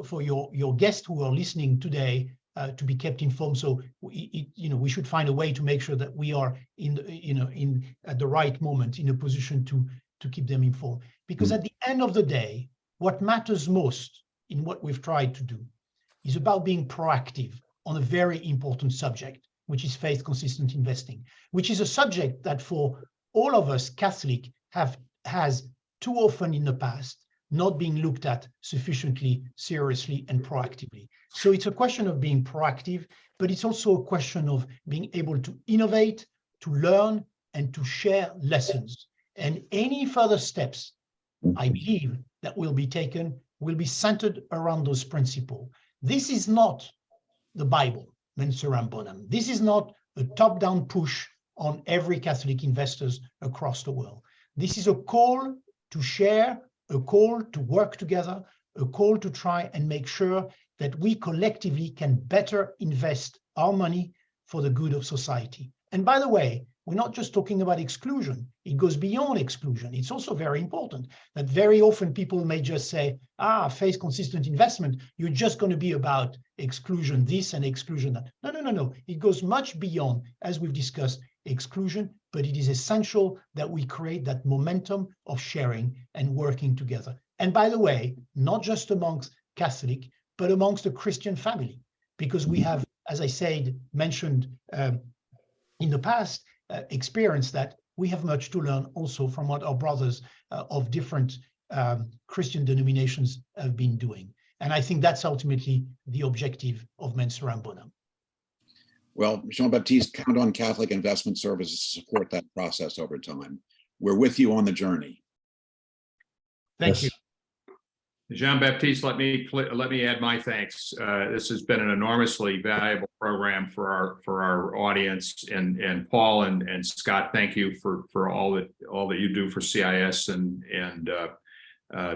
for your guests who are listening today to be kept informed. So we should find a way to make sure that we are at the right moment in a position to keep them informed. Because at the end of the day, what matters most in what we've tried to do is about being proactive on a very important subject, which is faith-consistent investing, which is a subject that for all of us Catholic has too often in the past not being looked at sufficiently seriously and proactively. So it's a question of being proactive, but it's also a question of being able to innovate, to learn, and to share lessons. And any further steps, I believe, that will be taken will be centered around those principles. This is not the Bible, Mensuram Bonam. This is not a top-down push on every Catholic investors across the world. This is a call to share, a call to work together, a call to try and make sure that we collectively can better invest our money for the good of society. And by the way, we're not just talking about exclusion. It goes beyond exclusion. It's also very important that very often people may just say, faith-consistent investment, you're just going to be about exclusion this and exclusion that. No. It goes much beyond, as we've discussed, exclusion, but it is essential that we create that momentum of sharing and working together. And by the way, not just amongst Catholic, but amongst the Christian family, because we have, as I said, mentioned in the past, experience that we have much to learn also from what our brothers of different Christian denominations have been doing. And I think that's ultimately the objective of Mensuram Bonam. Well, Jean-Baptiste, count on Catholic Investment Services to support that process over time. We're with you on the journey. Thank you. Jean-Baptiste, let me add my thanks. This has been an enormously valuable program for our audience, and Paul and Scott, thank you for all that you do for CIS and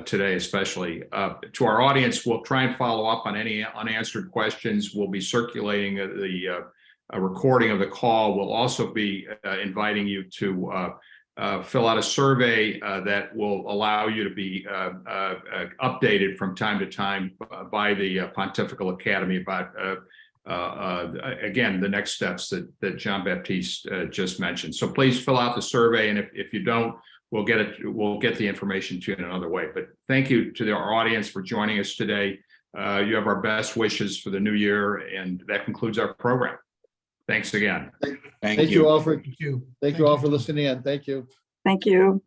today especially. To our audience, we'll try and follow up on any unanswered questions. We'll be circulating a recording of the call. We'll also be inviting you to fill out a survey that will allow you to be updated from time to time by the Pontifical Academy about, again, the next steps that Jean-Baptiste just mentioned. So please fill out the survey, and if you don't, we'll get the information to you in another way. But thank you to our audience for joining us today. You have our best wishes for the new year, and that concludes our program. Thanks again. Thank you all for Thank you. Thank you all for listening in. Thank you. Thank you.